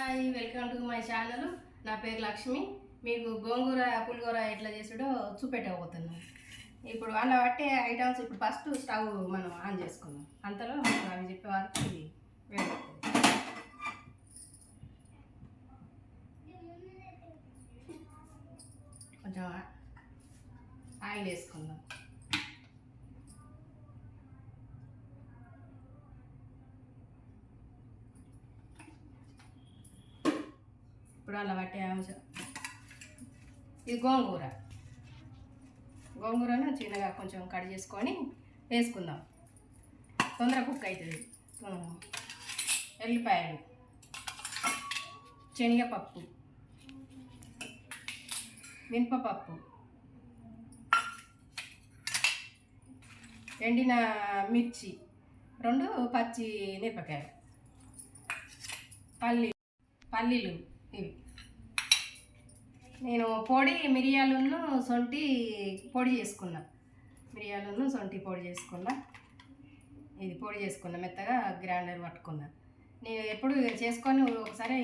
Hi, welcome to my channel. నా పేరు లక్ష్మి. మీకు గోంగూర పులిగూర ఎట్లా చేసుడో చూపెట్టబోతున్నాను. ఇప్పుడు అలా పట్టే ఐటమ్స్ ఇప్పుడు ఫస్ట్ స్టవ్ మనం ఆన్ చేసుకుందాం. అంతలో అవి చెప్పే వరకు ఇది వేడెక్కుతుంది. కొంచెం ఆయిల్ వేసుకుందాం. ఇప్పుడు అలా పట్టే అంశం ఇది గోంగూరను చిన్నగా కొంచెం కట్ చేసుకొని వేసుకుందాం. తొందరగా కుక్ అవుతుంది. ఎల్లిపాయలు, శనగపప్పు, మినపప్పు, ఎండిన మిర్చి, 2 పచ్చి మిరపకాయలు, పల్లీలు ఇవి. నేను పొడి మిరియాలను సొంటి పొడి చేసుకున్నా. ఇది పొడి చేసుకున్నా, మెత్తగా గ్రైండర్ పట్టుకున్నా. నేను ఎప్పుడు చేసుకొని ఒకసారి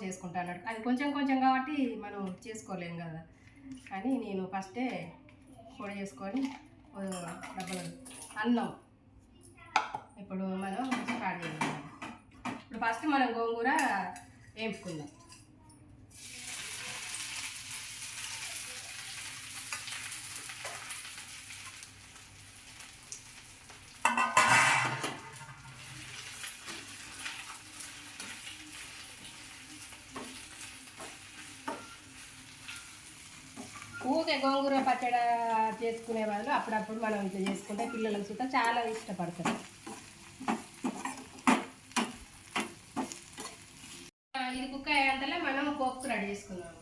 చేసుకుంటాను. అది కొంచెం కాబట్టి మనం చేసుకోలేం కదా అని నేను ఫస్టే పొడి చేసుకొని డబ్బులు అన్నం. ఇప్పుడు మనం స్టార్ట్ చేద్దాం. ఇప్పుడు ఫస్ట్ మనం గోంగూర వేపుకుందాం. ఊకే గోంగూర పచ్చడి చేసుకునే వాళ్ళు అప్పుడప్పుడు మనం ఇట్లా చేసుకుంటే పిల్లలకు చూస్తే చాలా ఇష్టపడతారు. ఇది కుక్ అయ్యేంతలో మనం పోపు రెడీ చేసుకున్నాము.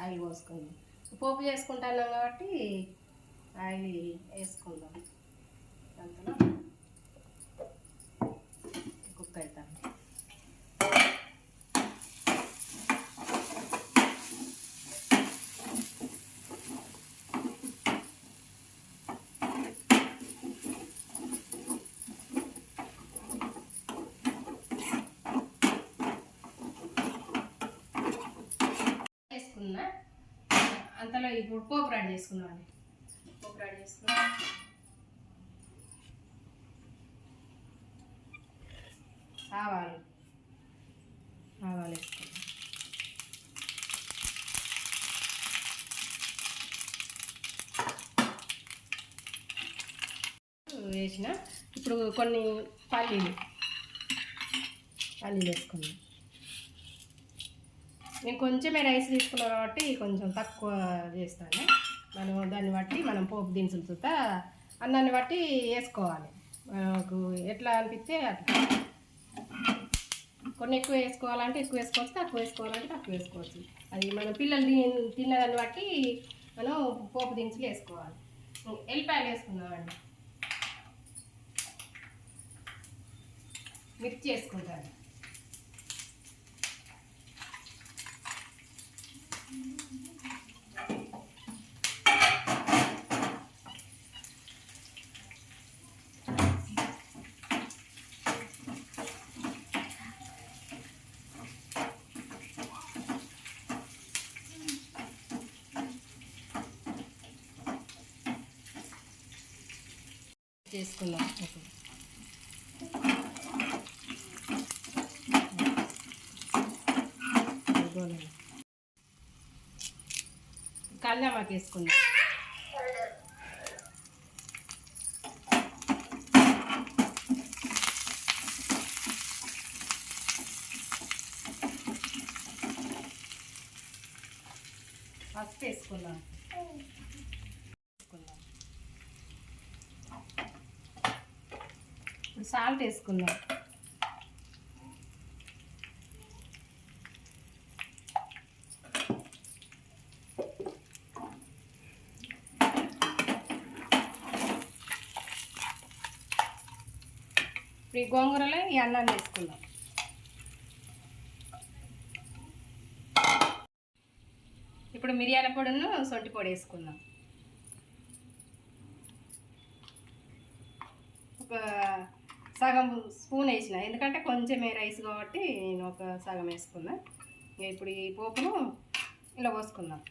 ఆయిల్ పోసుకుందాం. పోపు చేసుకుంటాను కాబట్టి ఆయిల్ వేసుకుందాం. అంతలో కుక్ అవుతాం. వేసుకున్నా. అంతలో ఇప్పుడు పోపు రెడీ చేసుకుందాం. ఆవాలు వేసుకుందాం. వేసిన ఇప్పుడు కొన్ని పల్లీలు వేసుకుందాం. నేను కొంచెమే రైస్ తీసుకున్నాను కాబట్టి కొంచెం తక్కువ చేస్తాను. దాన్ని బట్టి మనం పోపు దినుసులు చూస్తా అన్నాన్ని బట్టి వేసుకోవాలి. మనకు ఎట్లా అనిపిస్తే అట్లా. కొన్ని ఎక్కువ వేసుకోవాలంటే ఎక్కువ వేసుకోవచ్చు, తక్కువ వేసుకోవాలంటే తక్కువ వేసుకోవచ్చు. అది మన పిల్లలు తిన్నదాన్ని బట్టి మనం పోపు దినుసులు వేసుకోవాలి. ఎల్లిపాయలు వేసుకుందామండి. మిర్చి వేసుకుంటాను. చేసుకుందాం. కళ్యామాకు వేసుకుందాం. పసుపు వేసుకుందాం. ఇప్పుడు సాల్ట్ వేసుకుందాం. ఇప్పుడు ఈ గోంగూరలో ఈ అన్నాన్ని వేసుకుందాం. ఇప్పుడు మిరియాల పొడిను సొంటి పొడి వేసుకుందాం. ఒక సగం స్పూన్ వేసిన, ఎందుకంటే కొంచెమే రైస్ కాబట్టి నేను ఒక సగం వేసుకున్నా. ఇప్పుడు ఈ పోపును ఇలా పోసుకుందాం.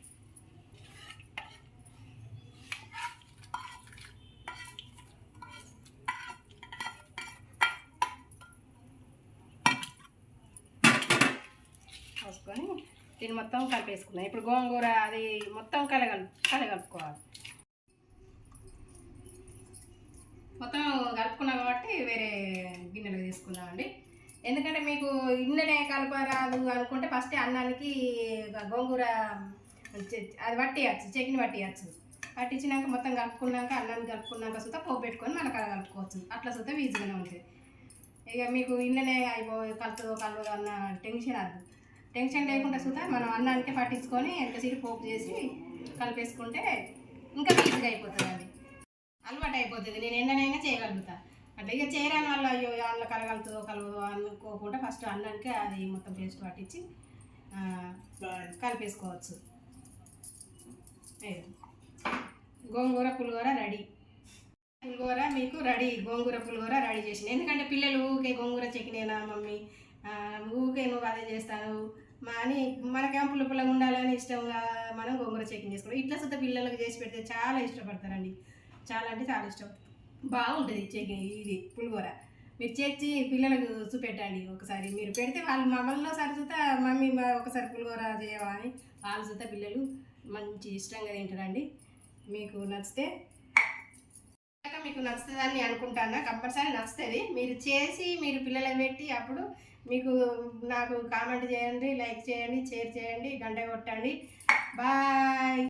పోసుకొని దీన్ని మొత్తం కలిపేసుకుందాం. ఇప్పుడు గోంగూర అది మొత్తం కలగలుపుకోవాలి. మొత్తం కలుపుకున్నాం కాబట్టి వేరే గిన్నెలకు తీసుకుందామండి. ఎందుకంటే మీకు ఇన్ననే కలపరాదు అనుకుంటే ఫస్ట్ అన్నానికి గోంగూర అది పట్టియచ్చు, చట్నీ పట్టించినాక మొత్తం కలుపుకున్నాక అన్నాన్ని కలుపుకున్నాక సుతా పోపు పెట్టుకొని మళ్ళీ కలుపుకోవచ్చు. అట్లా సుతా ఈజీగానే ఉంటుంది. ఇక మీకు ఇన్ననే కలుపుతుందో కలవదో అన్న టెన్షన్ లేకుండా సుతా మనం అన్నానికే పట్టించుకొని ఎంతసేపు పోపు చేసి కలిపేసుకుంటే ఇంకా ఈజీగా అయిపోతుందండి. అలవాటు అయిపోతుంది. నేను ఎన్ననైనా చేయగలుగుతా. అట్లా ఇక చేయరాని వల్ల అయ్యో అందులో కలగలుతుందో కలవదో అనుకోకుండా ఫస్ట్ అన్నానికి అది మొత్తం పేస్ట్ పట్టించి కలిపేసుకోవచ్చు. గోంగూర పులిహోర రెడీ. గోంగూర పులిహోర రెడీ చేసిన. ఎందుకంటే పిల్లలు ఊకే గోంగూర చట్నీనా మమ్మీ, ఊకే నువ్వు అదే చేస్తాను అని మనకేమో పుల్లగా ఉండాలని ఇష్టంగా మనం గోంగూర చట్నీ చేసుకుంటాం. ఇట్లా సుద్ధ పిల్లలకు చేసి పెడితే చాలా ఇష్టపడతారండి. చాలా అంటే చాలా ఇష్టం. బాగుంటుంది చట్నీ. ఇది పులిహోర మీరు చేసి పిల్లలకు చూపెట్టండి ఒకసారి. మీరు పెడితే వాళ్ళు మమ్మల్ని సరిచూతా మమ్మీ ఒకసారి పులిహోర చేయవా అని వాళ్ళు చూతా పిల్లలు మంచి ఇష్టంగా తింటారండి. మీకు నచ్చుతుందని అనుకుంటాను. కంపల్సరీ నచ్చుతుంది. మీరు చేసి మీరు పిల్లలకు పెట్టి అప్పుడు మీకు నాకు కామెంట్ చేయండి, లైక్ చేయండి, షేర్ చేయండి, గంట కొట్టండి. బాయ్.